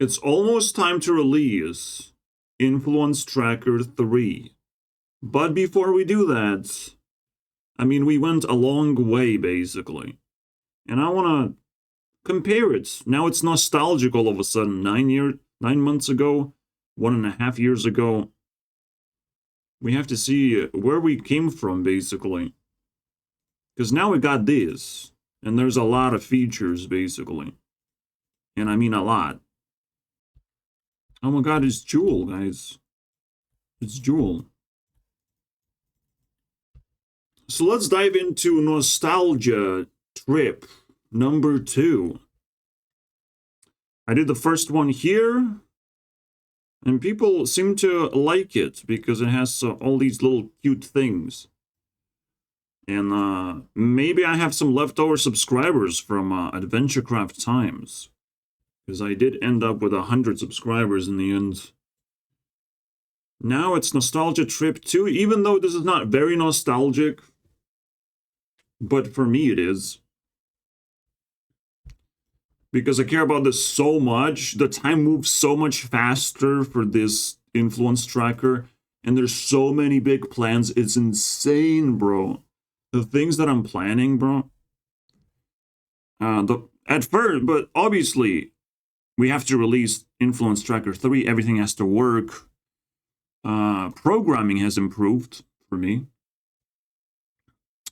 It's almost time to release Influence Tracker 3. But before we do that, we went a long way, basically. And I want to compare it. Now it's nostalgic all of a sudden. 9 months ago, 1.5 years ago. We have to see where we came from, basically. Because now we got this. And there's a lot of features, basically. And I mean a lot. Oh my god, it's Jewel, guys. It's Jewel. So let's dive into Nostalgia Trip number 2. I did the first one here, and people seem to like it because it has all these little cute things. And maybe I have some leftover subscribers from AdventureCraft times, because I did end up with 100 subscribers in the end. Now it's Nostalgia Trip 2, even though this is not very nostalgic. But for me it is. Because I care about this so much. The time moves so much faster for this influence tracker. And there's so many big plans. It's insane, bro. The things that I'm planning, bro. At first, but obviously, we have to release Influence Tracker 3. Everything has to work. Programming has improved for me.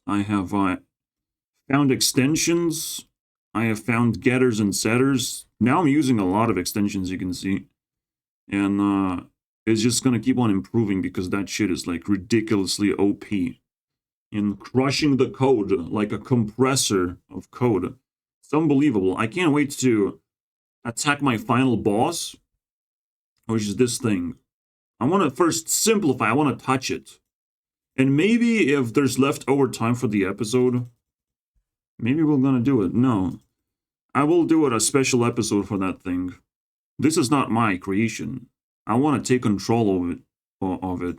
I have found extensions. I have found getters and setters. Now I'm using a lot of extensions, you can see. And it's just gonna keep on improving because that shit is like ridiculously OP. And crushing the code like a compressor of code. It's unbelievable. I can't wait to attack my final boss, which is this thing. I want to first simplify. I want to touch it. And maybe if there's leftover time for the episode, maybe we're gonna do it. No. I will do it a special episode for that thing. This is not my creation. I want to take control of it.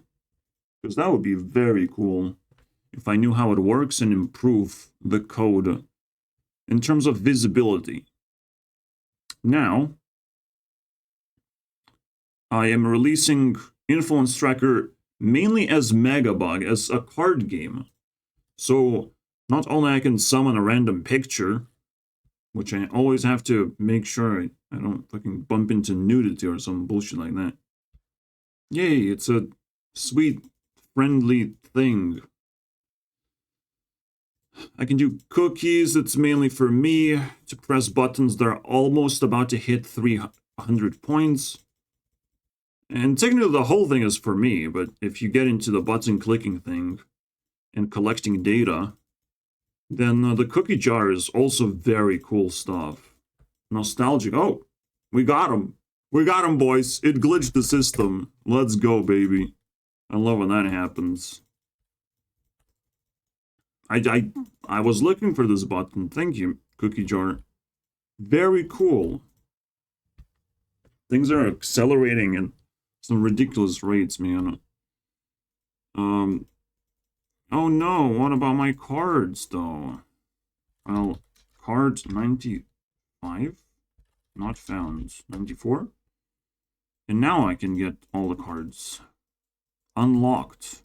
Because that would be very cool if I knew how it works and improve the code in terms of visibility. Now, I am releasing Influence Tracker mainly as Megabug, as a card game. So, not only I can summon a random picture, which I always have to make sure I don't fucking bump into nudity or some bullshit like that. Yay, it's a sweet, friendly thing. I can do cookies, it's mainly for me to press buttons that are almost about to hit 300 points. And technically the whole thing is for me, but if you get into the button clicking thing and collecting data, then the cookie jar is also very cool stuff. Nostalgic. Oh, we got him. We got him, boys. It glitched the system. Let's go, baby. I love when that happens. I was looking for this button. Thank you, cookie jar. Very cool. Things are accelerating at some ridiculous rates, man. Oh no, what about my cards, though? Well, card 95? Not found. 94? And now I can get all the cards. Unlocked.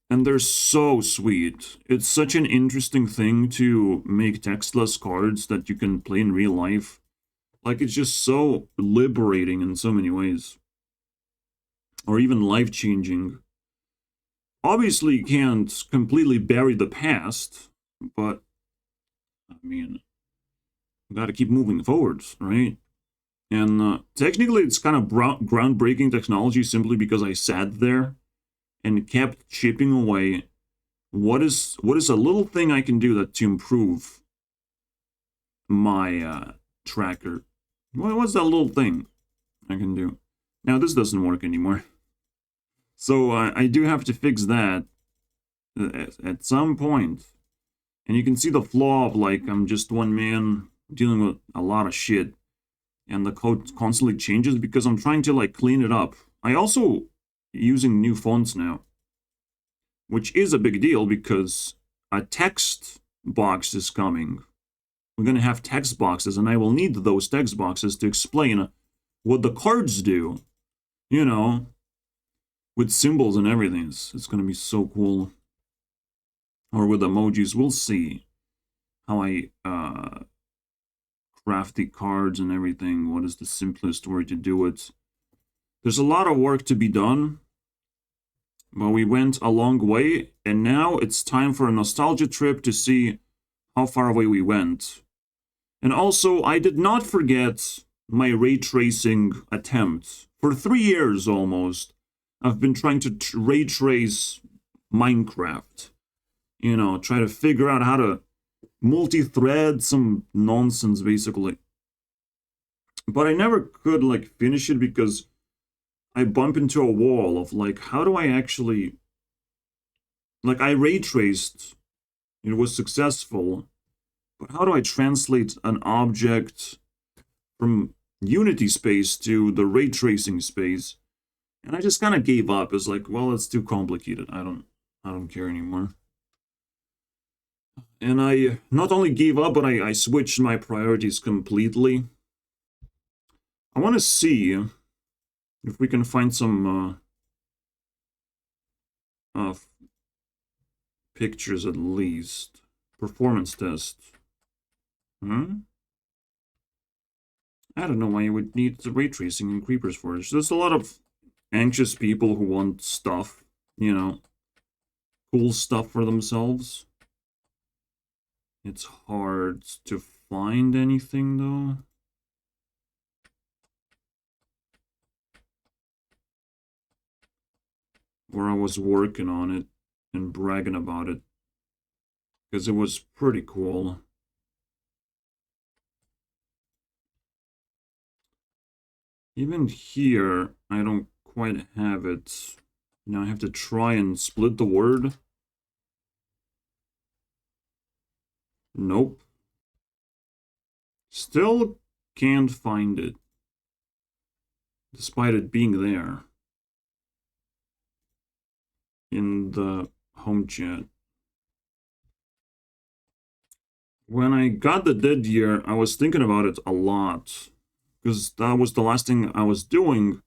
And they're so sweet. It's such an interesting thing to make textless cards that you can play in real life. Like, it's just so liberating in so many ways. Or even life-changing. Obviously, you can't completely bury the past, but, you gotta keep moving forward, right? And technically, it's kind of groundbreaking technology simply because I sat there and kept chipping away. What is a little thing I can do to improve my tracker? What's that little thing I can do? Now, this doesn't work anymore. So I do have to fix that at some point. And you can see the flaw of, like, I'm just one man dealing with a lot of shit. And the code constantly changes because I'm trying to, like, clean it up. I also using new fonts now, which is a big deal because a text box is coming. we're going to have text boxes, and I will need those text boxes to explain what the cards do, you know, with symbols and everything. It's going to be so cool. Or with emojis, we'll see how I craft the cards and everything. What is the simplest way to do it? There's a lot of work to be done, but we went a long way, and now it's time for a nostalgia trip to see how far away we went. And also, I did not forget my ray tracing attempt. For 3 years almost, I've been trying to ray trace Minecraft. You know, try to figure out how to multi-thread some nonsense, basically. But I never could, like, finish it because I bump into a wall of, like, how do I actually... Like, I ray traced, it was successful, but how do I translate an object from Unity space to the ray tracing space? And I just kind of gave up. It's like, well, it's too complicated. I don't care anymore. And I not only gave up, but I switched my priorities completely. I want to see if we can find some pictures at least. Performance test. I don't know why you would need the ray tracing and creepers for it. There's a lot of anxious people who want stuff, you know, cool stuff for themselves. It's hard to find anything, though. Where I was working on it and bragging about it. Because it was pretty cool. Even here, I don't quite have it. Now I have to try and split the word. Nope. Still can't find it. Despite it being there. In the home chat. When I got the dead year, I was thinking about it a lot. Because that was the last thing I was doing.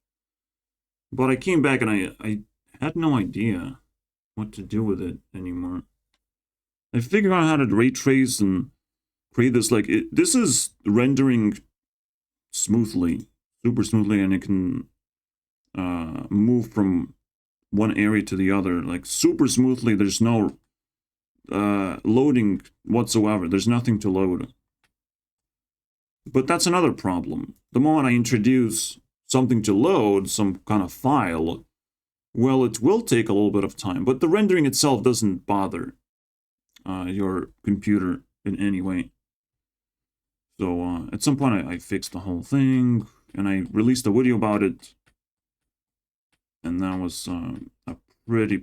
But I came back and I had no idea what to do with it anymore. I figured out how to ray trace and create this, like, this is rendering smoothly, super smoothly, and it can move from one area to the other, like, super smoothly. There's no loading whatsoever. There's nothing to load. But that's another problem. The moment I introduce something to load, some kind of file, well, it will take a little bit of time, but the rendering itself doesn't bother your computer in any way. So at some point I fixed the whole thing, and I released a video about it, and that was a pretty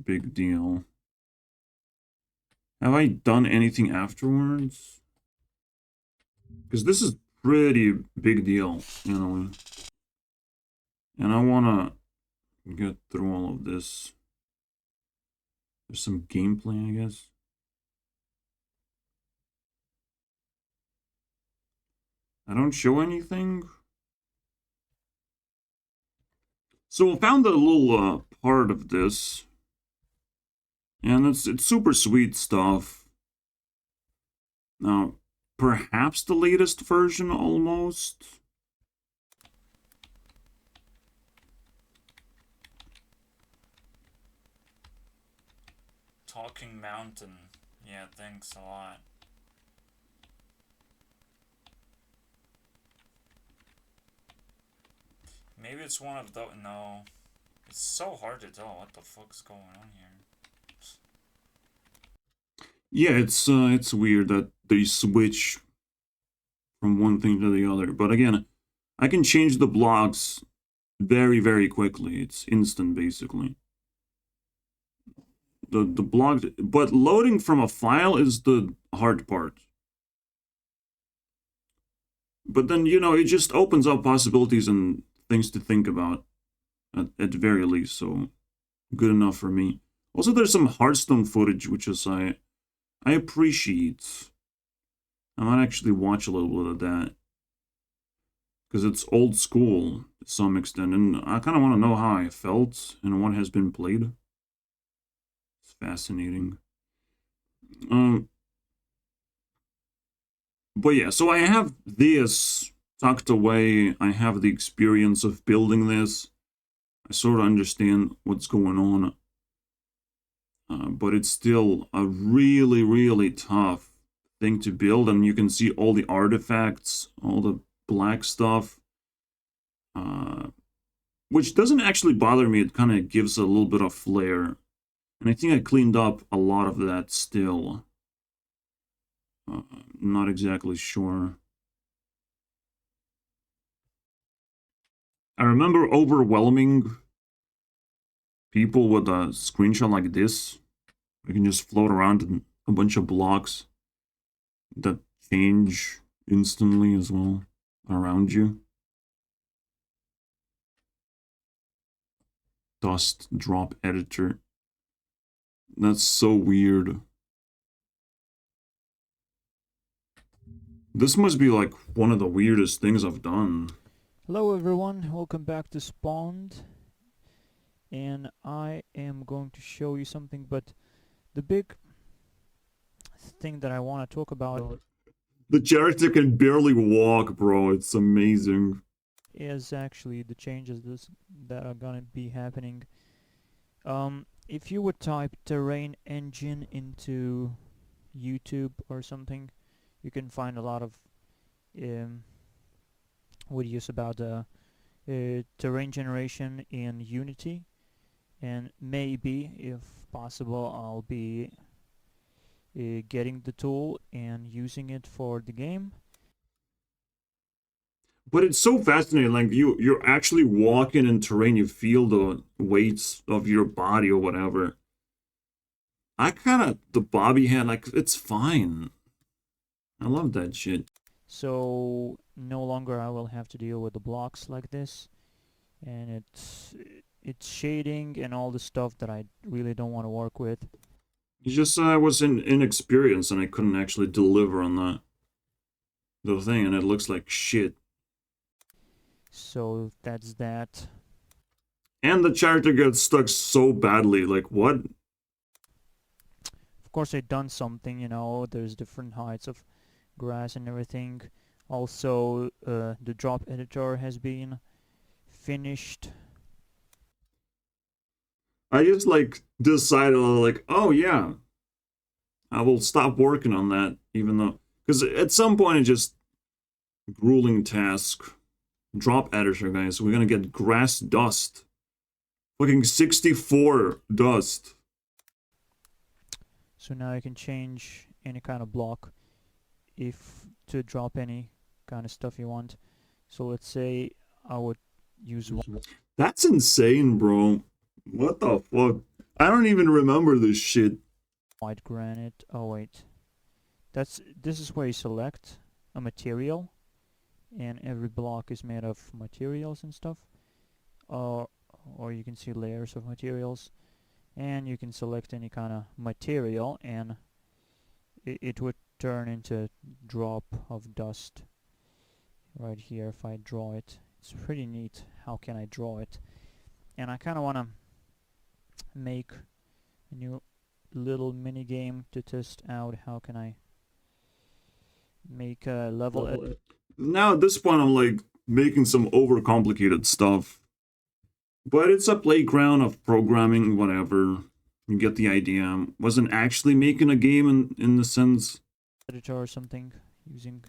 big deal. Have I done anything afterwards? Because this is pretty big deal, you know. And I want to get through all of this. There's some gameplay, I guess. I don't show anything. So I found a little part of this. And it's super sweet stuff. Now, perhaps the latest version almost. Talking Mountain. Yeah, thanks a lot. Maybe it's one of those. No. It's so hard to tell what the fuck's going on here. Yeah, it's weird that they switch from one thing to the other. But again, I can change the blocks very quickly. It's instant, basically. The block, but loading from a file is the hard part. But then, you know, it just opens up possibilities and things to think about at the very least, so good enough for me. Also, there's some Hearthstone footage, which is I appreciate. I might actually watch a little bit of that. Because it's old school to some extent, and I kind of want to know how I felt and what has been played. It's fascinating. But yeah, so I have this tucked away. I have the experience of building this. I sort of understand what's going on. But it's still a really, really tough thing to build. And you can see all the artifacts, all the black stuff. Which doesn't actually bother me. It kind of gives a little bit of flair. And I think I cleaned up a lot of that still. Not exactly sure. I remember overwhelming people with a screenshot like this. You can just float around in a bunch of blocks that change instantly as well around you. Dust drop editor. That's so weird. This must be like one of the weirdest things I've done. Hello everyone, welcome back to Spawned, and I am going to show you something, but the big thing that I want to talk about The character can barely walk, bro. It's amazing. is actually the changes that are gonna be happening. If you would type terrain engine into YouTube or something, you can find a lot of videos about terrain generation in Unity, and maybe, if possible, I'll be getting the tool and using it for the game. But it's so fascinating. Like you're actually walking in terrain. You feel the weights of your body or whatever. I kind of the bobby hand. Like it's fine. I love that shit. So no longer I will have to deal with the blocks like this, and it's shading and all the stuff that I really don't want to work with. It's just I was inexperienced and I couldn't actually deliver on the thing, and it looks like shit. So that's that. And the character gets stuck so badly. Like what? Of course, I've done something. There's different heights of grass and everything. Also, the drop editor has been finished. I just like decided like, oh yeah, I will stop working on that, even though because at some point it's just grueling task. Drop editor, guys. We're gonna get grass dust. Fucking 64 dust. So now you can change any kind of block if to drop any kind of stuff you want. So let's say I would use That's insane, bro. What the fuck? I don't even remember this shit. white granite. Oh wait, this is where you select a material, and every block is made of materials and stuff. Or you can see layers of materials, and you can select any kind of material, and it would turn into a drop of dust right here if I draw it. It's pretty neat. How can I draw it? And I kind of want to make a new little mini game to test out how can I make a level. Now at this point I'm like making some overcomplicated stuff. But it's a playground of programming, whatever. You get the idea. Wasn't actually making a game in the sense. Editor or something using.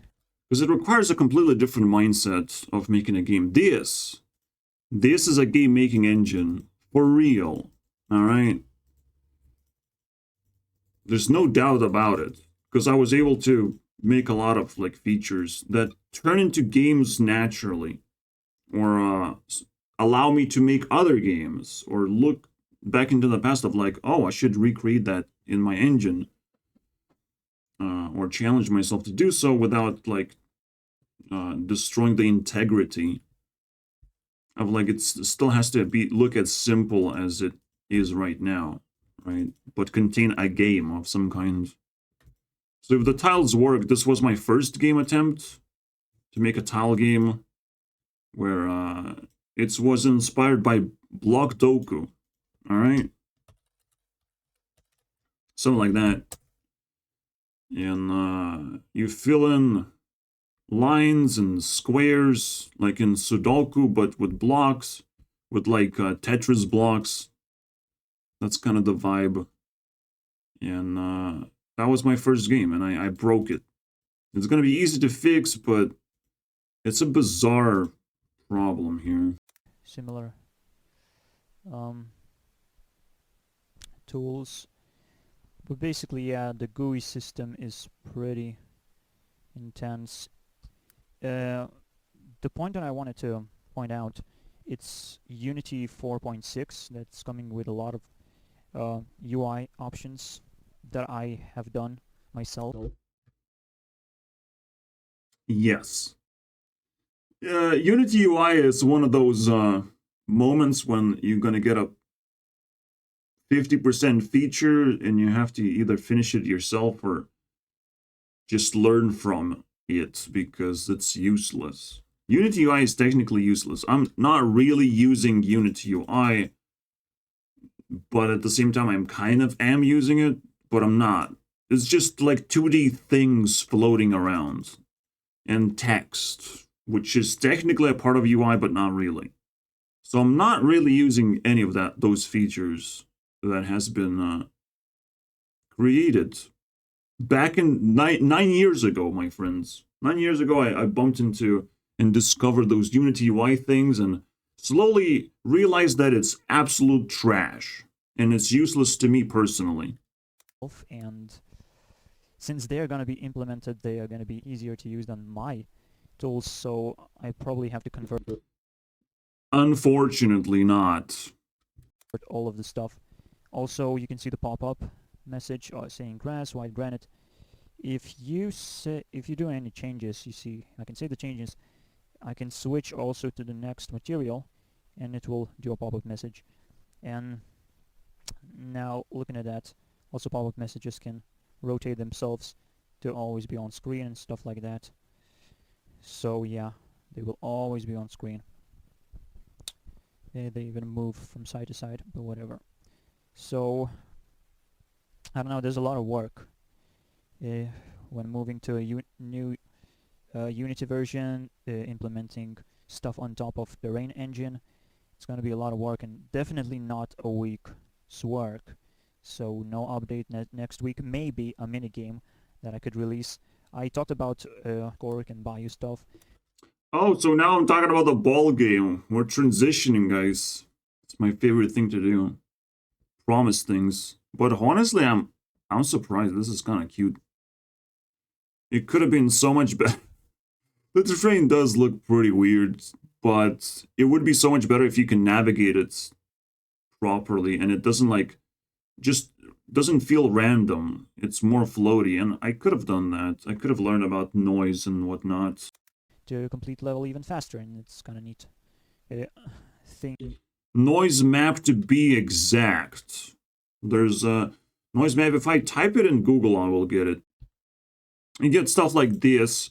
Because it requires a completely different mindset of making a game. This is a game making engine. For real. Alright? There's no doubt about it. Because I was able to make a lot of like features that turn into games naturally. Or allow me to make other games. Or look back into the past of like, oh, I should recreate that in my engine. Or challenge myself to do so without like destroying the integrity of like it still has to be look as simple as it is right now, right? But contain a game of some kind. So if the tiles work, this was my first game attempt to make a tile game where it was inspired by Block Doku. All right, something like that. And you fill in lines and squares like in Sudoku, but with blocks, with like Tetris blocks. That's kind of the vibe. And that was my first game, and I broke it. It's going to be easy to fix, but it's a bizarre problem here. Similar tools. But basically, yeah, the GUI system is pretty intense. The point that I wanted to point out, it's Unity 4.6 that's coming with a lot of UI options that I have done myself. Yes. Unity UI is one of those moments when you're going to get a 50% feature and you have to either finish it yourself or just learn from it because it's useless. Unity UI is technically useless. I'm not really using Unity UI, but at the same time, I'm kind of am using it, but I'm not. It's just like 2D things floating around and text, which is technically a part of UI, but not really. So I'm not really using any of those features that has been created back in 9 years ago, my friends. 9 years ago, I bumped into and discovered those Unity UI things and slowly realized that it's absolute trash and it's useless to me personally. And since they're going to be implemented, they are going to be easier to use than my tools, so I probably have to convert Unfortunately not. all of the stuff. Also, you can see the pop-up message saying grass, white granite. If you do any changes, you see, I can save the changes. I can switch also to the next material, and it will do a pop-up message. And now, looking at that, also pop-up messages can rotate themselves to always be on screen and stuff like that. So yeah, they will always be on screen. They even move from side to side, but whatever. So, I don't know, there's a lot of work when moving to a new Unity version, implementing stuff on top of the Rain engine. It's going to be a lot of work and definitely not a week's work. So no update next week, maybe a minigame that I could release. I talked about Cork and Bayou stuff. Oh, so now I'm talking about the ball game. We're transitioning, guys. It's my favorite thing to do. Promise things. But honestly, I'm surprised. This is kind of cute. It could have been so much better. The terrain does look pretty weird, but it would be so much better if you can navigate it properly and it doesn't just doesn't feel random. It's more floaty, and I could have done that. I could have learned about noise and whatnot. To complete level even faster, and it's kind of neat thing. Noise map to be exact. There's a noise map. If I type it in Google, I will get it. You get stuff like this,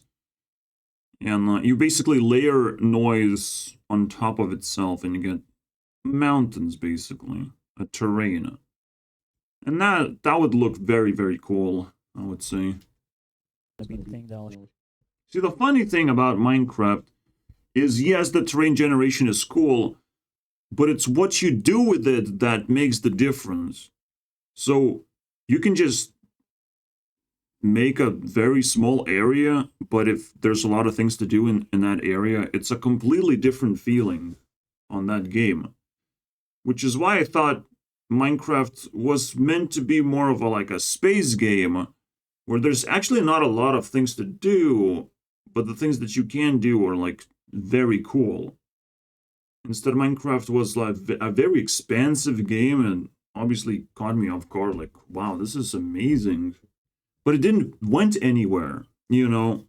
and you basically layer noise on top of itself, and you get mountains, basically, a terrain. And that would look very, very cool, I would say. Be the thing that See, the funny thing about Minecraft is, yes, the terrain generation is cool, but it's what you do with it that makes the difference. So you can just make a very small area, but if there's a lot of things to do in that area, it's a completely different feeling on that game. Which is why I thought Minecraft was meant to be more of a space game, where there's actually not a lot of things to do, but the things that you can do are very cool. Instead, Minecraft was a very expansive game and obviously caught me off guard, wow, this is amazing. But it didn't went anywhere, you know.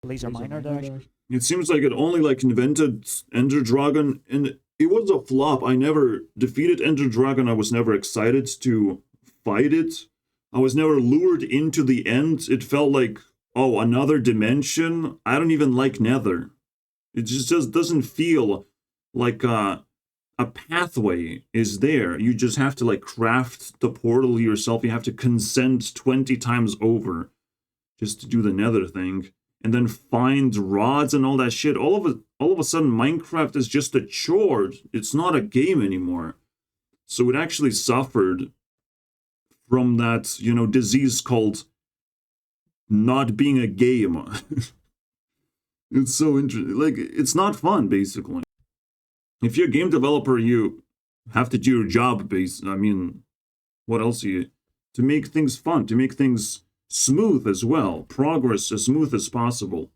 laser miner dash. It seems like it only invented Ender Dragon, and it was a flop. I never defeated Ender Dragon. I was never excited to fight it. I was never lured into the end. It felt like, oh, another dimension. I don't even like Nether. It just doesn't feel like a pathway is there. You just have to like craft the portal yourself. You have to consent 20 times over just to do the Nether thing, and then find rods and all that shit. All of a sudden, Minecraft is just a chore. It's not a game anymore. So it actually suffered from that, disease called not being a game. It's so interesting. Like, it's not fun, basically. If you're a game developer, you have to do your job I mean, what else you to make things fun, to make things smooth as well, progress as smooth as possible.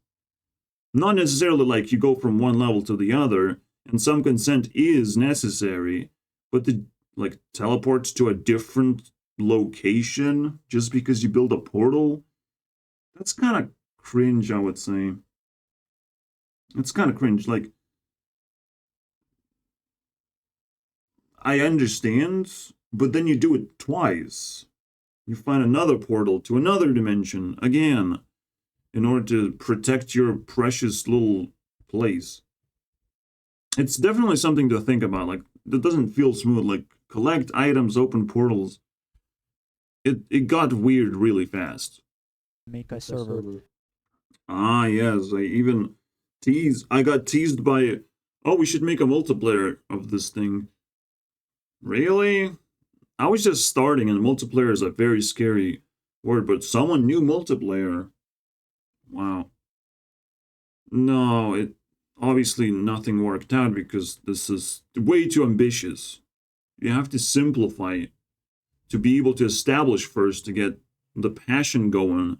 Not necessarily like you go from one level to the other, and some consent is necessary, but to like teleport to a different location just because you build a portal, that's kind of cringe, I would say. It's kind of cringe. Like, I understand, but then you do it twice. You find another portal to another dimension again in order to protect your precious little place. It's definitely something to think about. Like, that doesn't feel smooth. Like, collect items, open portals. It got weird really fast. Make a server. Ah, yes. I got teased by, oh, we should make a multiplayer of this thing. Really? I was just starting, and multiplayer is a very scary word, but someone knew multiplayer. Wow. No, it obviously nothing worked out because this is way too ambitious. You have to simplify it to be able to establish first to get the passion going.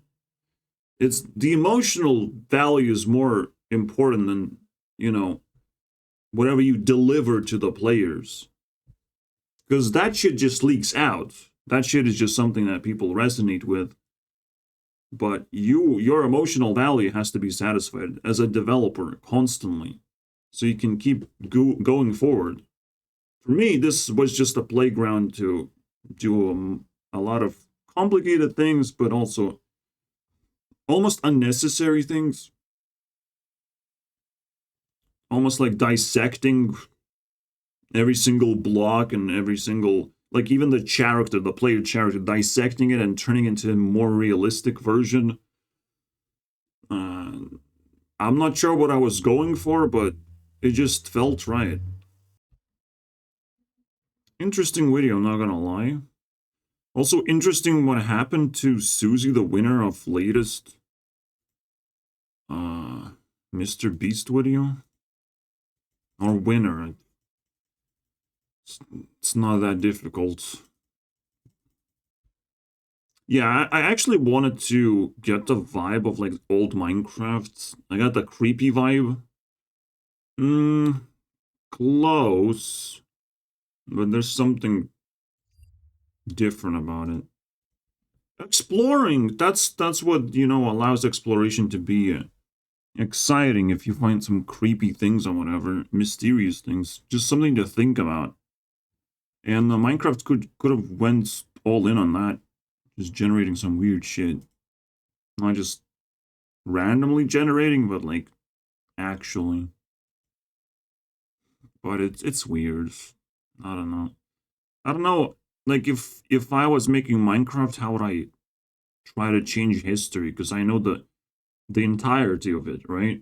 It's the emotional value is more important than, whatever you deliver to the players. Because that shit just leaks out. That shit is just something that people resonate with. But your emotional value has to be satisfied as a developer constantly, so you can keep going forward. For me, this was just a playground to do a lot of complicated things, but also almost unnecessary things. Almost like dissecting every single block and every single, like even the player character, dissecting it and turning it into a more realistic version. I'm not sure what I was going for, but it just felt right. Interesting video, I'm not gonna lie. Also interesting what happened to Susie, the winner of latest Mr. Beast video. Or winner. It's not that difficult. Yeah, I actually wanted to get the vibe of like old Minecraft. I got the creepy vibe. Close. But there's something different about it. Exploring, that's what, allows exploration to be exciting if you find some creepy things or whatever, mysterious things, just something to think about. And Minecraft could have went all in on that, just generating some weird shit. Not just randomly generating, but like actually. But it's weird. I don't know. I don't know. Like if I was making Minecraft, how would I try to change history? Because I know the entirety of it, right?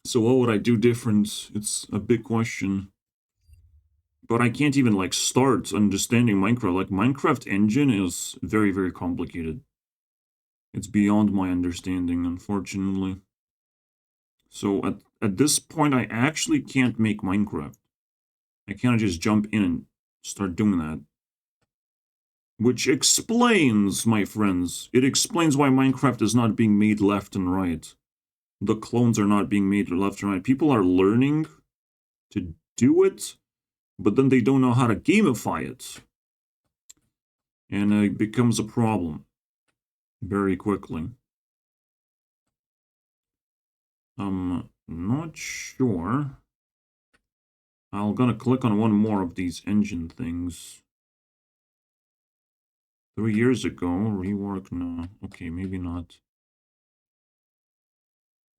So what would I do different? It's a big question. But I can't even like start understanding Minecraft. Like Minecraft engine is very, very complicated. It's beyond my understanding, unfortunately. So at this point, I actually can't make Minecraft. I can't just jump in and start doing that. Which explains, my friends, it explains why Minecraft is not being made left and right. The clones are not being made left and right. People are learning to do it, but then they don't know how to gamify it. And it becomes a problem very quickly. I'm not sure. I'm gonna click on one more of these engine things. 3 years ago. Rework, no. Okay, maybe not.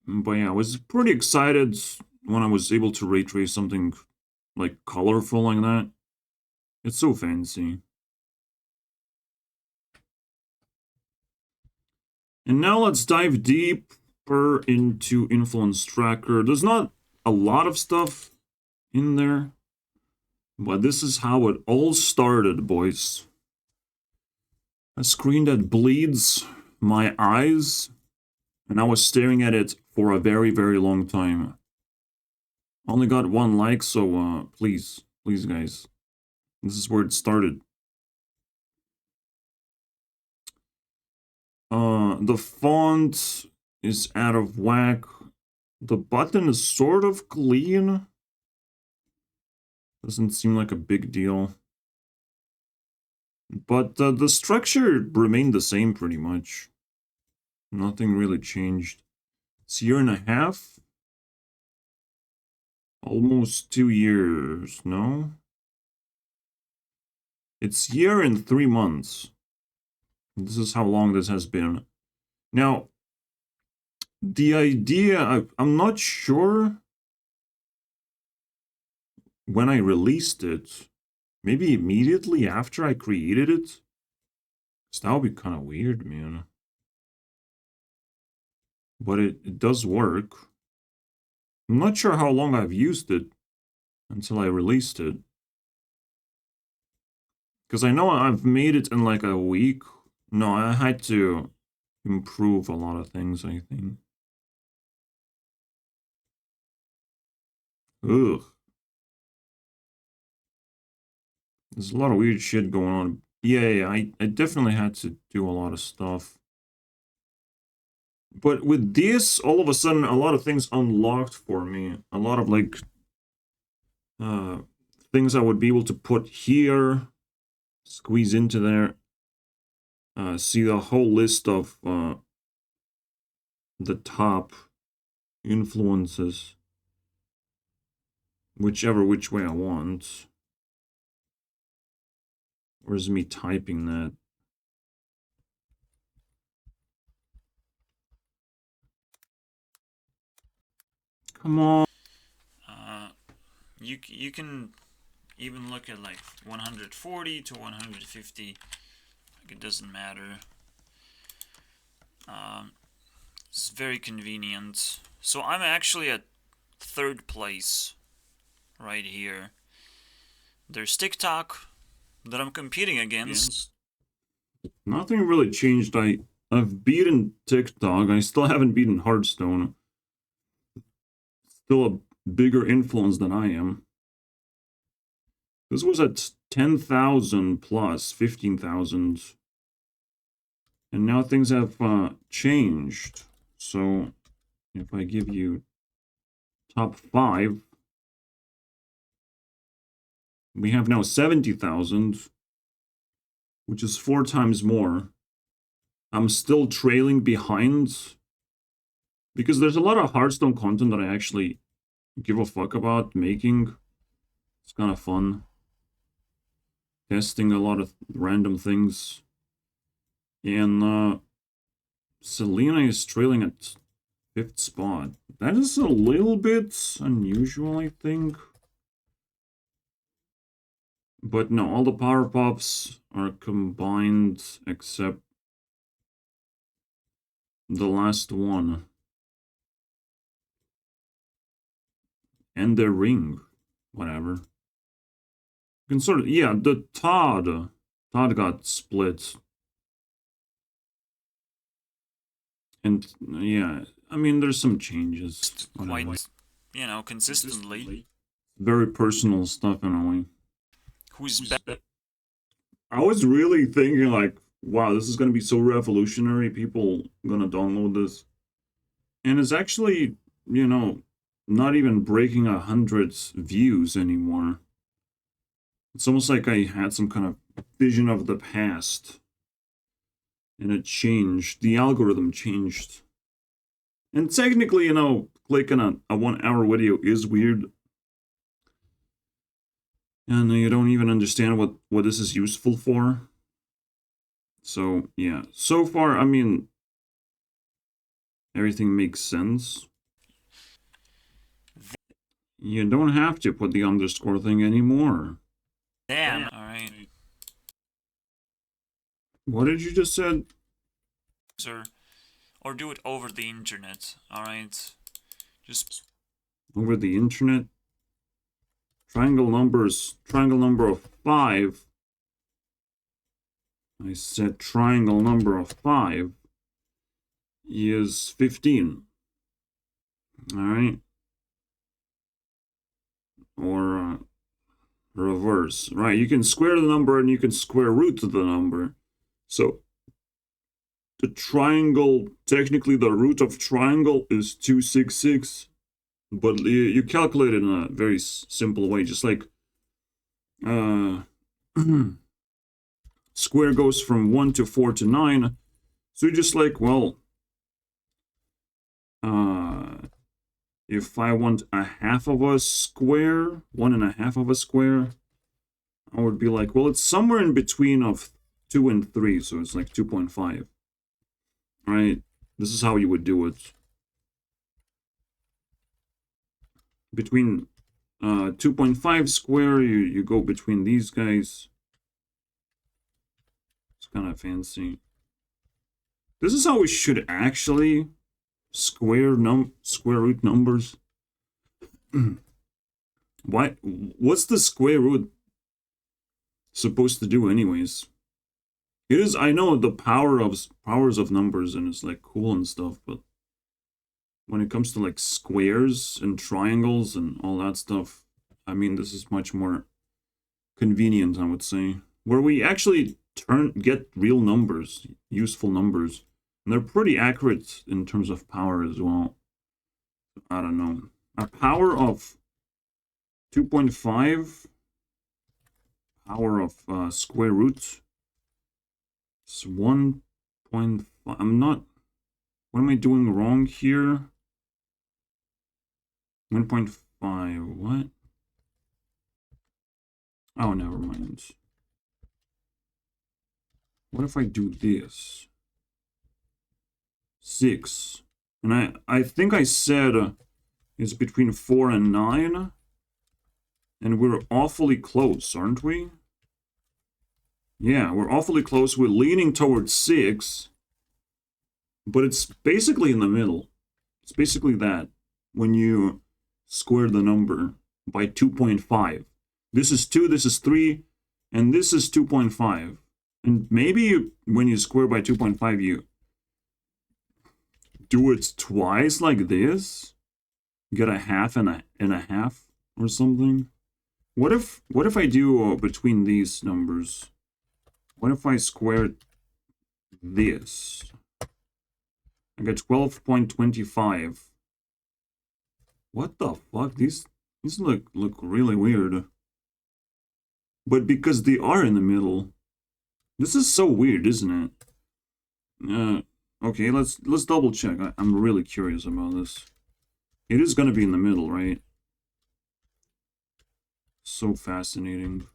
But yeah, I was pretty excited when I was able to ray trace something like colorful like that. It's so fancy. And now let's dive deeper into Influence Tracker. There's not a lot of stuff in there, but this is how it all started, boys. A screen that bleeds my eyes, and I was staring at it for a very, very long time. Only got 1 like, so please, guys. This is where it started. The font is out of whack. The button is sort of clean. Doesn't seem like a big deal. But the structure remained the same pretty much. Nothing really changed. It's a year and a half. Almost 2 years, no? It's year and 3 months. This is how long this has been. Now, the idea, I'm not sure when I released it. Maybe immediately after I created it? Because that would be kind of weird, man. But it does work. I'm not sure how long I've used it until I released it. Because I know I've made it in like a week. No, I had to improve a lot of things, I think. Ugh. There's a lot of weird shit going on. Yeah, I definitely had to do a lot of stuff. But with this, all of a sudden, a lot of things unlocked for me. A lot of, like, things I would be able to put here, squeeze into there. See the whole list of the top influences. Which way I want. Where's me typing that? Come on. You can even look at like 140 to 150. Like it doesn't matter. It's very convenient. So I'm actually at 3rd place right here. There's TikTok that I'm competing against. Nothing really changed. I've beaten TikTok. I still haven't beaten Hearthstone. Still a bigger influence than I am. This was at 10,000 plus 15,000. And now things have changed. So if I give you top 5, we have now 70,000, which is 4 times more. I'm still trailing behind because there's a lot of Hearthstone content that I actually give a fuck about making. It's kind of fun. Testing a lot of random things. And Selena is trailing at 5th spot. That is a little bit unusual, I think. But no, all the power pops are combined except the last one. And the ring. Whatever. You can sort of, yeah, the Todd. Todd got split. And yeah, I mean, there's some changes. Quite, consistently. Very personal stuff in a way. Who's better? I was really thinking like, wow, this is going to be so revolutionary. People going to download this. And it's actually, not even breaking 100 views anymore. It's almost like I had some kind of vision of the past. And it changed. The algorithm changed. And technically, clicking a 1-hour video is weird. And you don't even understand what this is useful for. So, yeah. So far, I mean, everything makes sense. You don't have to put the underscore thing anymore. Then, alright. What did you just said? Or do it over the internet, alright? Just Over the internet? Triangle number of 5. I said triangle number of 5 is 15. Alright? Or reverse. Right, you can square the number and you can square root the number. So the triangle, technically the root of triangle is 266. But you calculate it in a very simple way, just like square goes from 1 to 4 to 9. So you're just like, well, if I want a half of a square, 1.5 of a square, I would be like, well, it's somewhere in between of 2 and 3, so it's like 2.5. Right? This is how you would do it. Between 2.5 square, you go between these guys. It's kind of fancy. This is how we should actually square root numbers. What's the square root supposed to do anyways? It is, I know, the powers of numbers, and it's like cool and stuff, but when it comes to like squares and triangles and all that stuff, I mean, this is much more convenient, I would say, where we actually get real numbers, useful numbers, and they're pretty accurate in terms of power as well. I don't know, a power of 2.5, power of square root, it's 1.5. I'm not, what am I doing wrong here? 1.5, what? Oh, never mind. What if I do this? 6. And I think I said it's between 4 and 9. And we're awfully close, aren't we? Yeah, we're awfully close. We're leaning towards 6. But it's basically in the middle. It's basically that. When you square the number by 2.5. This is 2, this is 3, and this is 2.5. And maybe when you square by 2.5, you do it twice like this. Get a half and a half or something. What if I do between these numbers? What if I square this? I get 12.25. What the fuck? These look really weird. But because they are in the middle. This is so weird, isn't it? Okay, let's double check. I'm really curious about this. It is gonna be in the middle, right? So fascinating.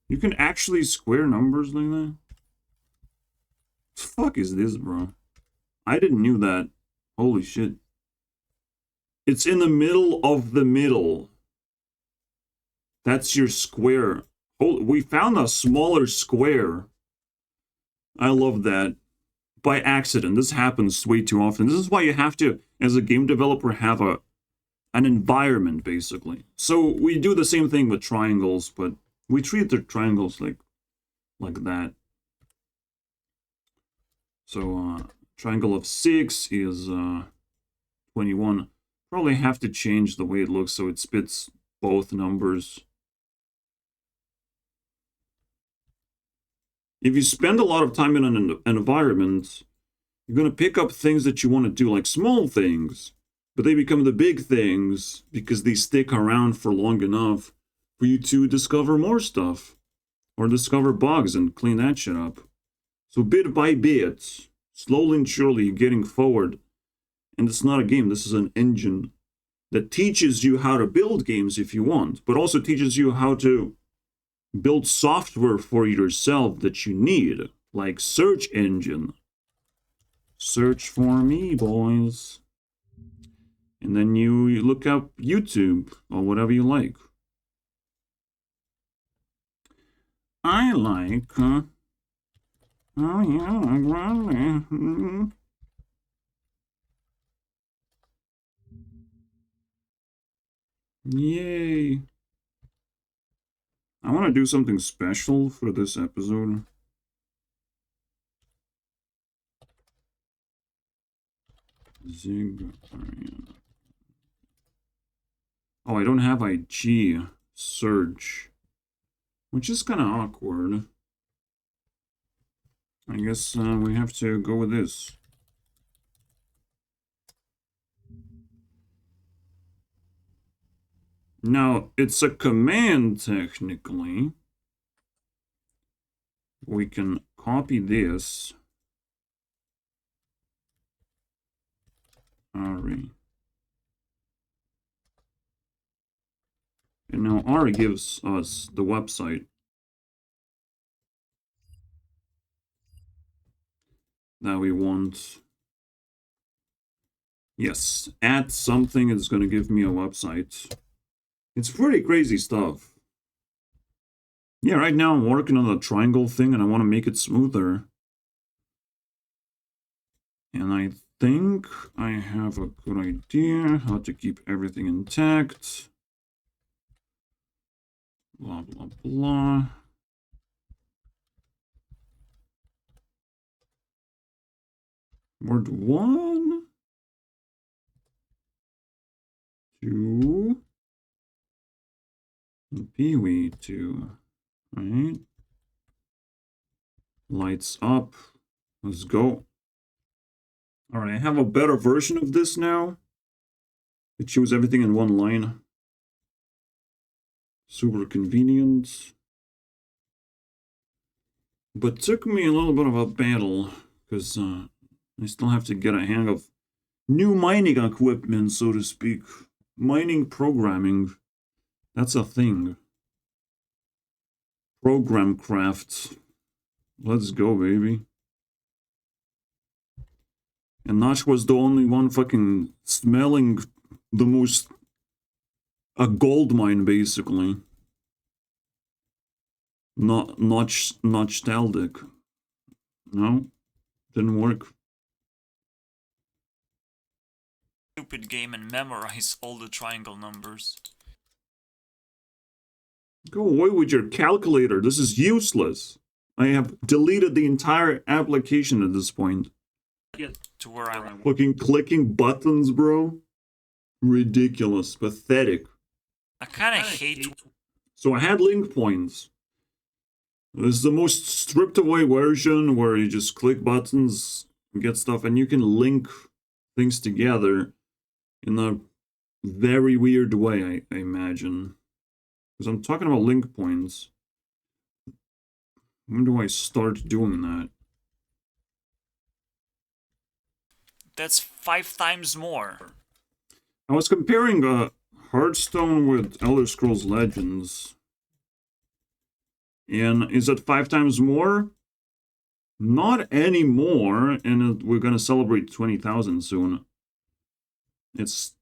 You can actually square numbers like that? What the fuck is this, bro? I didn't knew that. Holy shit. It's in the middle of the middle. That's your square. Oh, we found a smaller square. I love that. By accident. This happens way too often. This is why you have to, as a game developer, have an environment, basically. So we do the same thing with triangles, but we treat the triangles like that. So triangle of 6 is 21. Probably have to change the way it looks so it spits both numbers. If you spend a lot of time in an environment, you're going to pick up things that you want to do, like small things, but they become the big things because they stick around for long enough for you to discover more stuff or discover bugs and clean that shit up. So bit by bit, slowly and surely, you're getting forward. And it's not a game, this is an engine that teaches you how to build games if you want, but also teaches you how to build software for yourself that you need, like search engine. Search for me, boys. And then you look up YouTube or whatever you like. I like, oh yeah, I like Yay. I want to do something special for this episode. Zig. Oh, I don't have IG search, which is kind of awkward. I guess we have to go with this. Now, it's a command, technically. We can copy this. Ari. And now Ari gives us the website that we want. Yes, add something is going to give me a website. It's pretty crazy stuff. Yeah, right now I'm working on the triangle thing and I want to make it smoother. And I think I have a good idea how to keep everything intact. Blah, blah, blah. Word 1, 2, Pee-wee 2, right? Lights up. Let's go. All right, I have a better version of this now. It shows everything in one line. Super convenient. But took me a little bit of a battle, because I still have to get a hang of new mining equipment, so to speak. Mining programming. That's a thing. Program craft. Let's go, baby. And Notch was the only one fucking smelling the most... a gold mine, basically. Not nostalgic. No, didn't work. Stupid game and memorize all the triangle numbers. Go away with your calculator. This is useless. I have deleted the entire application at this point. Get to where I want. Fucking clicking buttons, bro. Ridiculous. Pathetic. I kind of hate. So I had link points. This is the most stripped away version where you just click buttons and get stuff, and you can link things together in a very weird way, I imagine. Because I'm talking about link points. When do I start doing that? That's 5 times more. I was comparing Hearthstone with Elder Scrolls Legends. And is it 5 times more? Not anymore, and we're gonna celebrate 20,000 soon. It's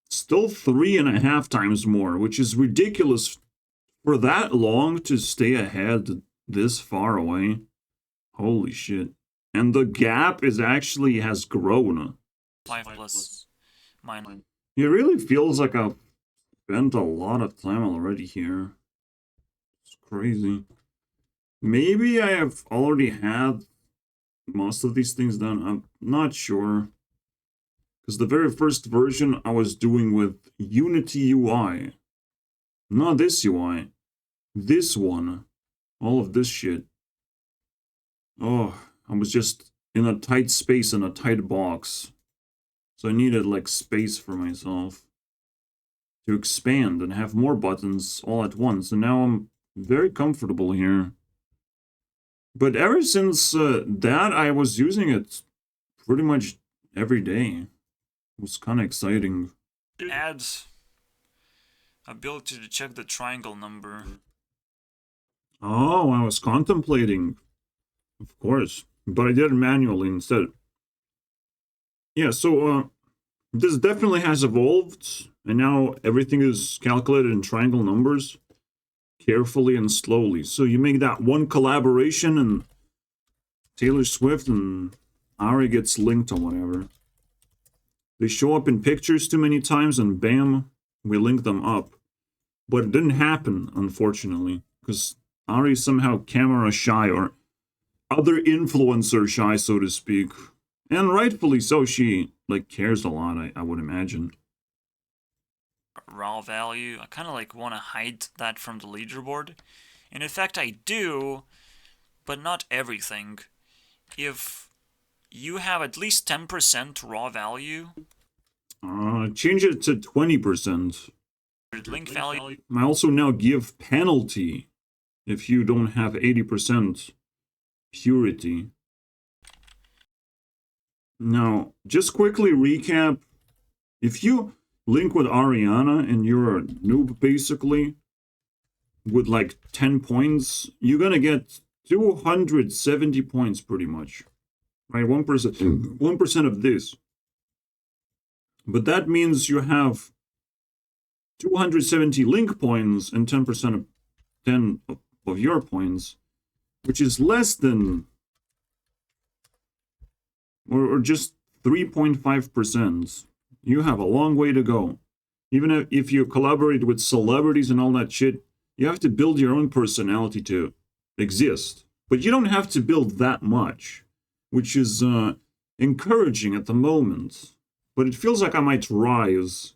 still 3.5 times more, which is ridiculous for that long to stay ahead this far away. Holy shit. And the gap is actually has grown. 5 plus mine. It really feels like I've spent a lot of time already here. It's crazy. Maybe I have already had most of these things done. I'm not sure. Because the very first version I was doing with Unity UI. Not this UI. This one. All of this shit. Oh, I was just in a tight space in a tight box. So I needed like space for myself to expand and have more buttons all at once. And now I'm very comfortable here. But ever since that, I was using it pretty much every day. It was kind of exciting. Adds ability to check the triangle number. Oh, I was contemplating Of course. But I did it manually instead. Yeah, so this definitely has evolved, and now everything is calculated in triangle numbers, carefully and slowly. So you make that one collaboration, and Taylor Swift and Ari gets linked or whatever. They show up in pictures too many times, and bam, we link them up. But it didn't happen, unfortunately, because Ari is somehow camera shy, or other influencer shy, so to speak. And rightfully so, she like cares a lot, I would imagine. Raw value. I kind of like want to hide that from the leaderboard. And in fact, I do, but not everything. If you have at least 10% raw value, Change it to 20%. link value. I also now give penalty if you don't have 80% purity. Now, just quickly recap. If you link with Ariana and you're a noob basically, with like 10 points, you're gonna get 270 points pretty much. Right? 1% of this. But that means you have 270 link points and 10% of 10 of your points, which is less than, or just 3.5%. You have a long way to go. Even if you collaborate with celebrities and all that shit, you have to build your own personality to exist. But you don't have to build that much, which is encouraging at the moment. But it feels like I might rise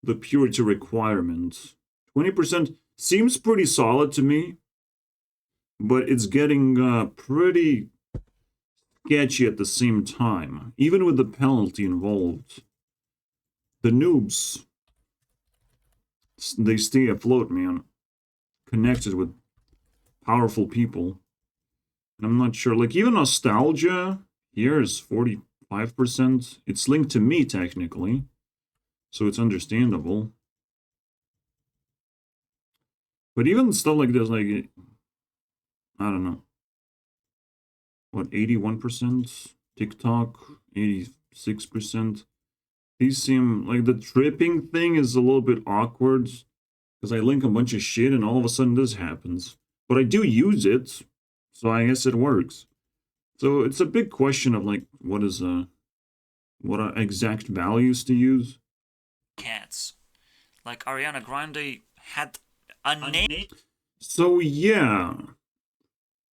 the purity requirement. 20% seems pretty solid to me, but it's getting pretty sketchy at the same time, even with the penalty involved. The noobs, they stay afloat, man. Connected with powerful people. And I'm not sure, like, even nostalgia here is 45%. It's linked to me, technically. So it's understandable. But even stuff like this, like, I don't know. What, 81%? TikTok, 86%. These seem like the tripping thing is a little bit awkward. Because I link a bunch of shit and all of a sudden this happens. But I do use it. So I guess it works. So it's a big question of like, what are exact values to use? Cats. Like Ariana Grande had a name. So yeah,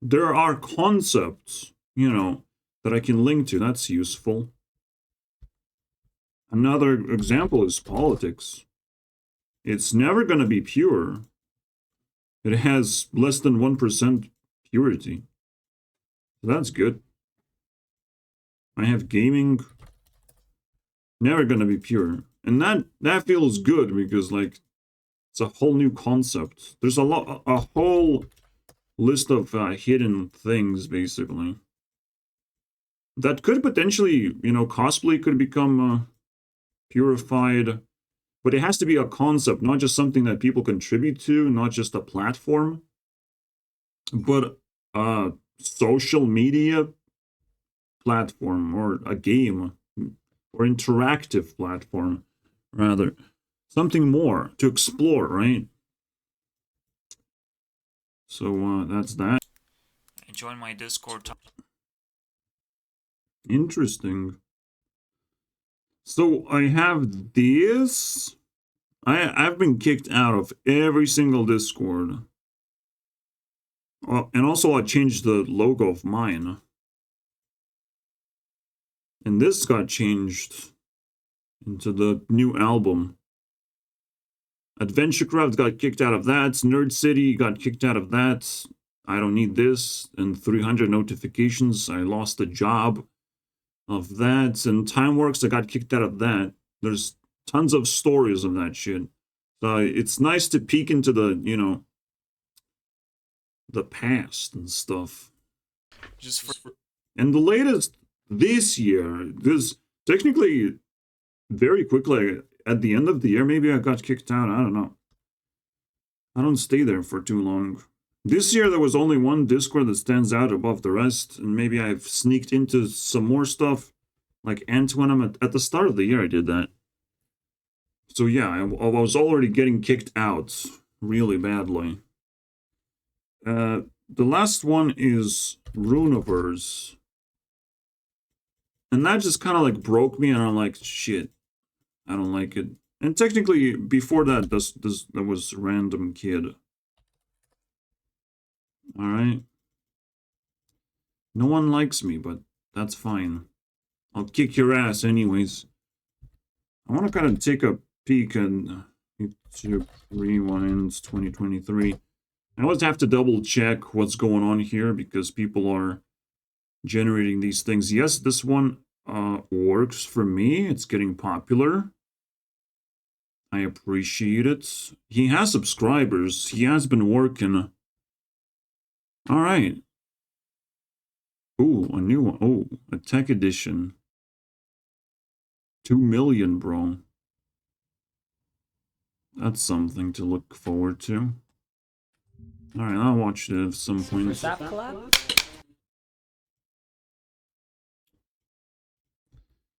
there are concepts, that I can link to. That's useful. Another example is politics. It's never going to be pure. It has less than 1% purity. So that's good. I have gaming. Never going to be pure. And that feels good because, like, it's a whole new concept. There's a whole list of hidden things, basically. That could potentially, cosplay could become purified. But it has to be a concept, not just something that people contribute to, not just a platform, but a social media platform or a game or interactive platform, rather. Something more to explore, right? So that's that. Join my Discord. Interesting. So I have this. I've been kicked out of every single Discord. And also I changed the logo of mine. And this got changed into the new album. AdventureCraft got kicked out of that. Nerd City got kicked out of that. I don't need this. And 300 notifications. I lost the job of that. And Timeworks, I got kicked out of that. There's tons of stories of that shit. So it's nice to peek into the, the past and stuff. And the latest this year, this technically very quickly at the end of the year, maybe I got kicked out. I don't know. I don't stay there for too long. This year there was only one Discord that stands out above the rest, and maybe I've sneaked into some more stuff, like Antwenum. At the start of the year I did that. So yeah, I was already getting kicked out really badly. The last one is Runeverse. And that just kind of like broke me, and I'm like, shit, I don't like it. And technically, before that, that was Random Kid. Alright. No one likes me, but that's fine. I'll kick your ass anyways. I want to kind of take a peek at YouTube Rewinds 2023. I always have to double check what's going on here because people are generating these things. Yes, this one works for me. It's getting popular. I appreciate it. He has subscribers. He has been working. All right. Ooh, a new one. Oh, a tech edition. 2 million, bro. That's something to look forward to. Alright, I'll watch it at some point. Was that collab?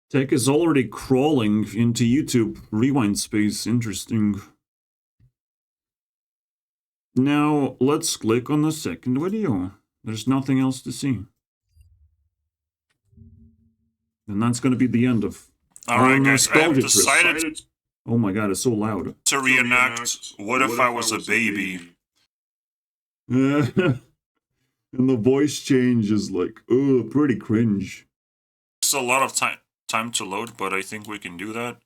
Tech is already crawling into YouTube rewind space. Interesting. Now, let's click on the second video. There's nothing else to see. And that's going to be the end of Alright guys, I have nostalgia trip. decided Oh my god, it's so loud. to reenact What If I Was a Baby. And the voice change is like, oh, pretty cringe. It's a lot of time to load, but I think we can do that.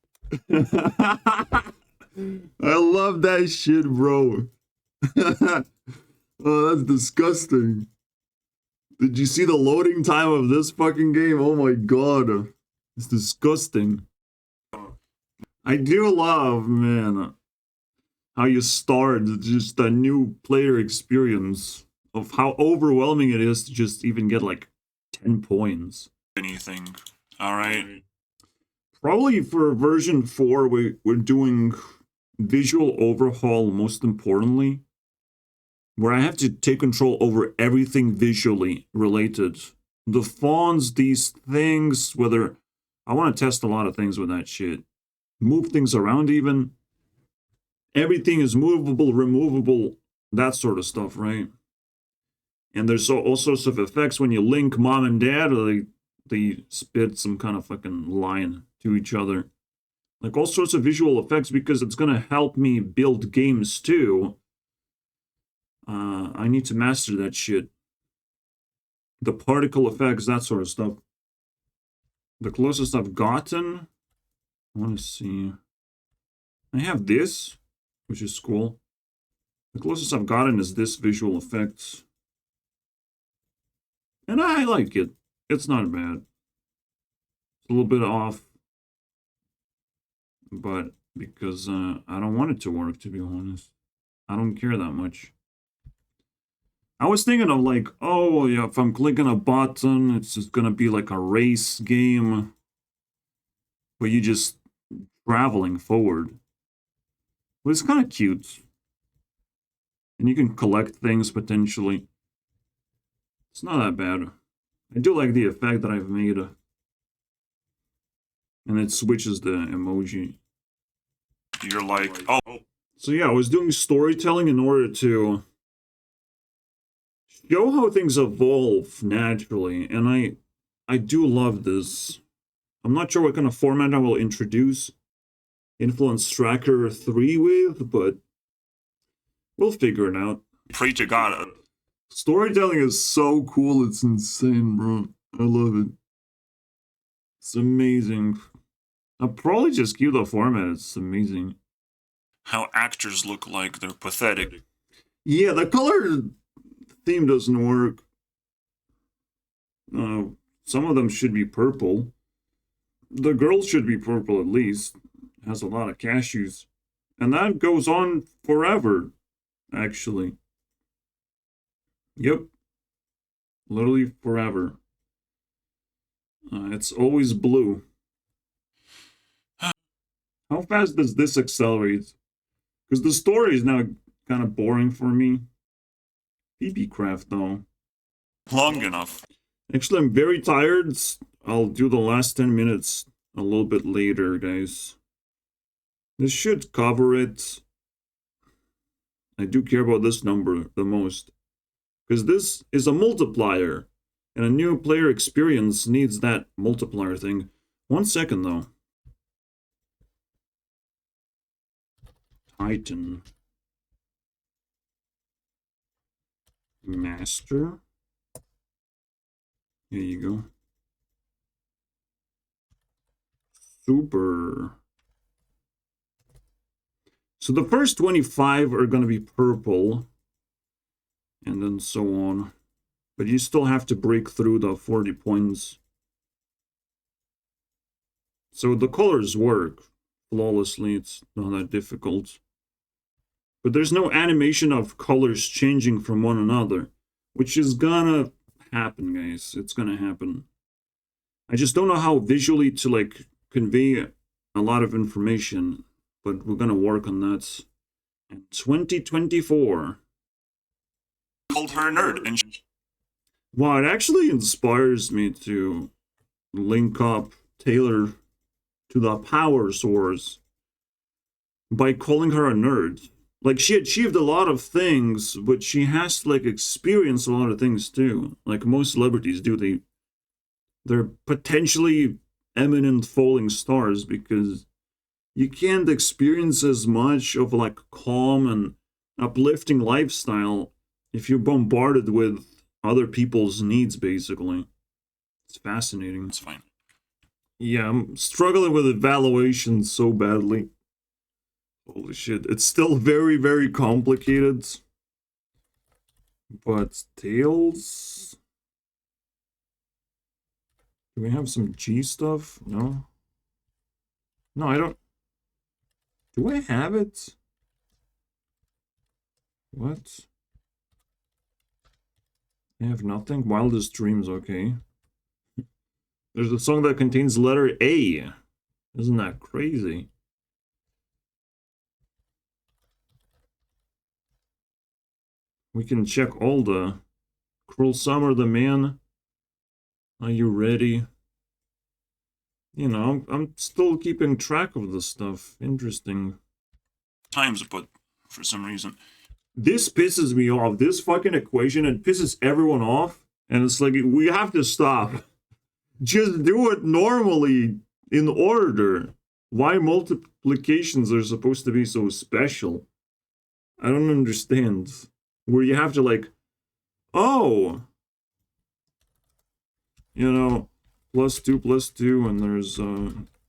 I love that shit, bro. Oh, that's disgusting. Did you see the loading time of this fucking game? Oh my god. It's disgusting. I do love, man, how you start just a new player experience of how overwhelming it is to just even get like 10 points. Anything. Alright. Probably for version 4, we're doing visual overhaul most importantly, where I have to take control over everything visually related. The fonts, these things, whether I want to test a lot of things with that shit. Move things around even. Everything is movable, removable, that sort of stuff, right? And there's all sorts of effects when you link mom and dad, or they spit some kind of fucking line to each other. Like all sorts of visual effects because it's going to help me build games too. I need to master that shit. The particle effects, that sort of stuff. The closest I've gotten, I want to see. I have this, which is cool. The closest I've gotten is this visual effects. And I like it. It's not bad. It's a little bit off. But because I don't want it to work, to be honest. I don't care that much. I was thinking of like, oh yeah, if I'm clicking a button, it's just gonna be like a race game. But you just traveling forward. But it's kind of cute. And you can collect things potentially. It's not that bad. I do like the effect that I've made. And it switches the emoji. You're like, oh. So yeah, I was doing storytelling in order to show how things evolve naturally. And I do love this. I'm not sure what kind of format I will introduce Influence Tracker 3 with, but we'll figure it out. Pray to God. Storytelling is so cool, it's insane, bro. I love it. It's amazing. I'll probably just keep the format, it's amazing. How actors look like they're pathetic. Yeah, the color theme doesn't work. Some of them should be purple. The girl should be purple at least. Has a lot of cashews. And that goes on forever, actually. Yep. Literally forever. It's always blue. How fast does this accelerate? Because the story is now kind of boring for me. PB craft though. Long enough. Actually, I'm very tired. I'll do the last 10 minutes a little bit later, guys. This should cover it. I do care about this number the most, because this is a multiplier, and a new player experience needs that multiplier thing. 1 second, though. Titan. Master. Here you go. Super. So the first 25 are going to be purple, and then so on. But you still have to break through the 40 points. So the colors work flawlessly. It's not that difficult. But there's no animation of colors changing from one another, which is gonna happen, guys. It's gonna happen. I just don't know how visually to, like, convey a lot of information, but we're gonna work on that. And 2024. Called her a nerd, and Wow, it actually inspires me to link up Taylor to the power source by calling her a nerd. Like, she achieved a lot of things, but she has to, like, experience a lot of things too. Like most celebrities do. They're potentially eminent falling stars because you can't experience as much of, like, calm and uplifting lifestyle if you're bombarded with other people's needs, basically. It's fascinating. it's fine. Yeah, I'm struggling with evaluation so badly. Holy shit. It's still very, very complicated. But Tails... Do we have some G stuff? No? No, I don't... Do I have it? What? I have nothing? Wildest Dreams, okay. There's a song that contains letter A. Isn't that crazy? We can check all the... Cruel Summer, The Man. Are you ready? You know, I'm still keeping track of this stuff. Interesting. Times, but for some reason. This pisses me off. This fucking equation, it pisses everyone off. And it's like, we have to stop. Just do it normally, in order. Why multiplications are supposed to be so special? I don't understand. Where you have to, like, oh, you know, +2, and there's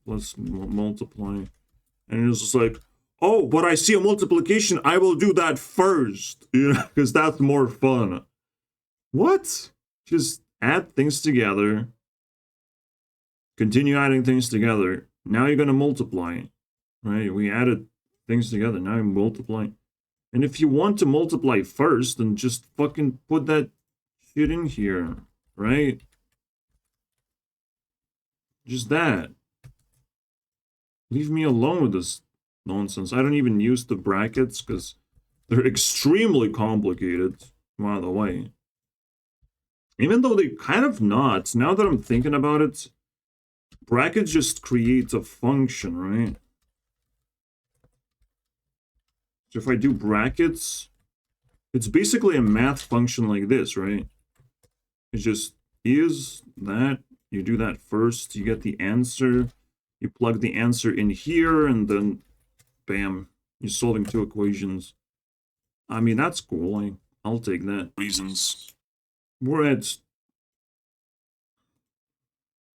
plus multiply. And it's just like, oh, but I see a multiplication, I will do that first, you know, because that's more fun. What? Just add things together. Continue adding things together. Now you're going to multiply, right? We added things together. Now you multiply. And if you want to multiply first, then just fucking put that shit in here, right? Just that. Leave me alone with this nonsense. I don't even use the brackets because they're extremely complicated, by the way. Even though they kind of not. Now that I'm thinking about it, brackets just create a function, right? So if I do brackets, it's basically a math function like this, right? It just is that. You do that first, you get the answer. You plug the answer in here, and then, bam, you're solving two equations. I mean, that's cool. I'll take that. Reasons. We're at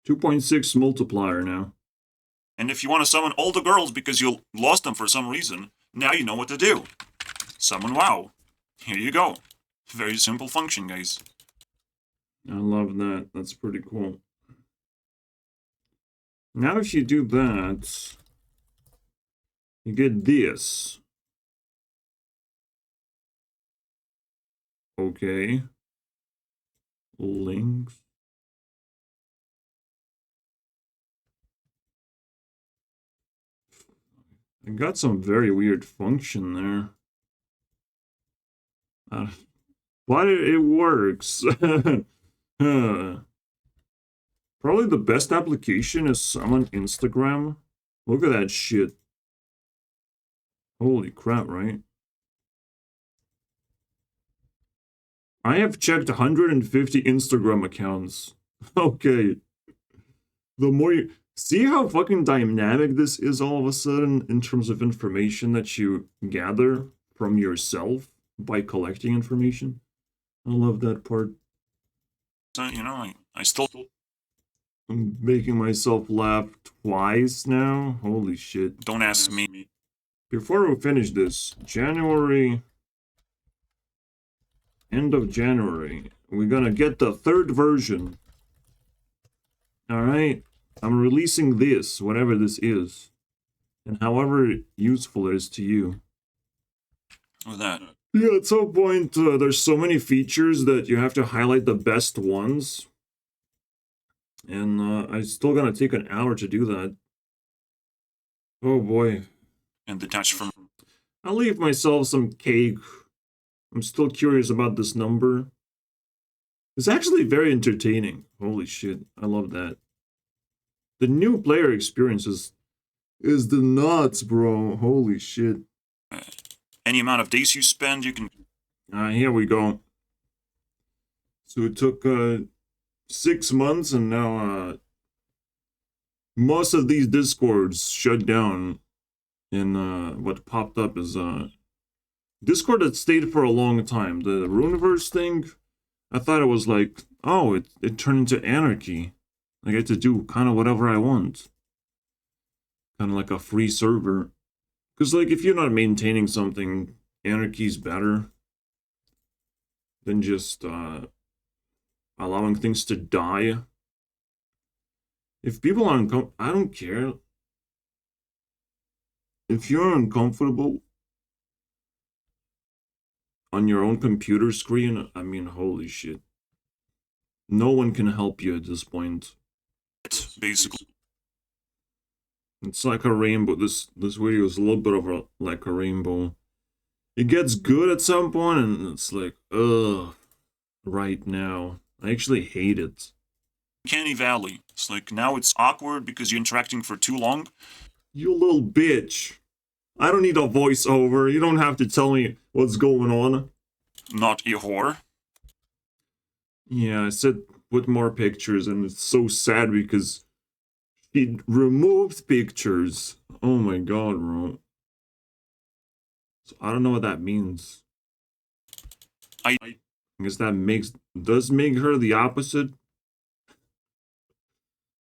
2.6 multiplier now. And if you want to summon all the girls because you lost them for some reason, now you know what to do. Summon WoW. Here you go. Very simple function, guys. I love that. That's pretty cool. Now if you do that, you get this. Okay. Links. I got some very weird function there. But it works. Huh. Probably the best application is some on Instagram. Look at that shit. Holy crap, right? I have checked 150 Instagram accounts. Okay. The more you see how fucking dynamic this is all of a sudden in terms of information that you gather from yourself by collecting information. I love that part. So, you know, I still I'm making myself laugh twice now. Holy shit. don't ask me. Before we finish this, end of January, we're gonna get the third version. Alright? I'm releasing this, whatever this is. And however useful it is to you. With that. Yeah, at some point, there's so many features that you have to highlight the best ones. And I'm still gonna take an hour to do that. Oh boy. And detach from. I'll leave myself some cake. I'm still curious about this number. It's actually very entertaining. Holy shit, I love that. The new player experience is the nuts, bro. Holy shit. Any amount of days you spend, you can. Here we go. So it took 6 months, and now most of these discords shut down. And what popped up is Discord that stayed for a long time. The Runeverse thing, I thought it was like, oh, it turned into anarchy. I get to do kind of whatever I want. Kind of like a free server. Because, like, if you're not maintaining something, anarchy's better than just allowing things to die. If people are I don't care. If you're uncomfortable on your own computer screen, I mean, holy shit. No one can help you at this point. Basically. It's like a rainbow. This video is a little bit of like a rainbow. It gets good at some point, and it's like, ugh, right now. I actually hate it. Canny Valley. It's like now it's awkward because you're interacting for too long. You little bitch. I don't need a voiceover. You don't have to tell me what's going on. Not a whore. Yeah, I said put more pictures, and it's so sad because she removed pictures. Oh my god, bro. So I don't know what that means. I guess that does make her the opposite.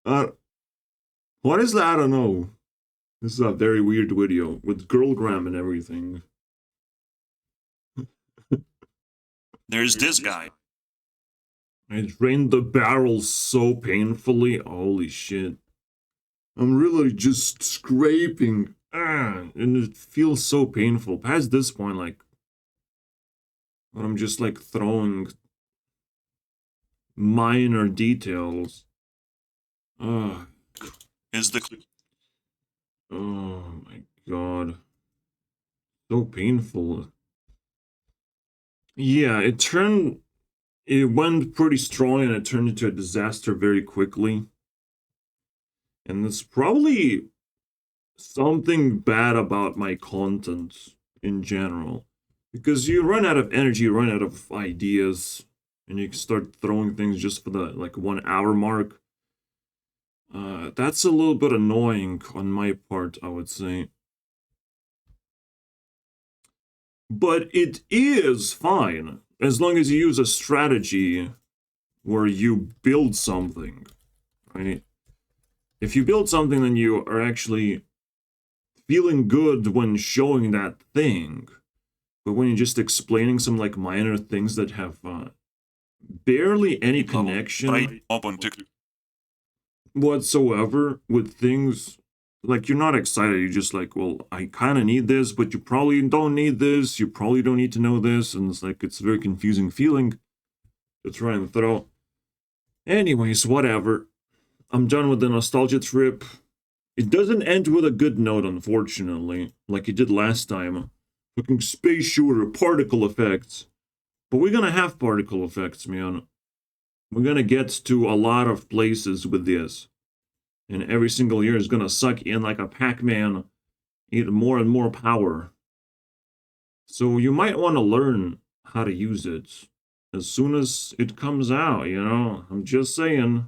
What is that? I don't know. This is a very weird video with girlgram and everything. There's this guy. I drained the barrel so painfully. Holy shit. I'm really just scraping. And it feels so painful. Past this point, like, when I'm just like throwing minor details. Is the. Oh my god. So painful. Yeah, it went pretty strong and it turned into a disaster very quickly. And it's probably something bad about my content in general. Because you run out of energy, you run out of ideas, and you start throwing things just for the like 1 hour mark. That's a little bit annoying on my part, I would say. But it is fine, as long as you use a strategy where you build something, right? If you build something, then you are actually feeling good when showing that thing. But when you're just explaining some like minor things that have barely any connection Right up on TikTok. whatsoever with things, like you're not excited, you're just like, well, I kind of need this, but you probably don't need this, you probably don't need to know this, and it's like, it's a very confusing feeling to try and throw. Anyways, whatever. I'm done with the nostalgia trip. It doesn't end with a good note, unfortunately, like it did last time. Fucking space shooter, particle effects. But we're gonna have particle effects, man. We're gonna get to a lot of places with this. And every single year is gonna suck in like a Pac-Man, eat more and more power. So you might want to learn how to use it as soon as it comes out, you know? I'm just saying.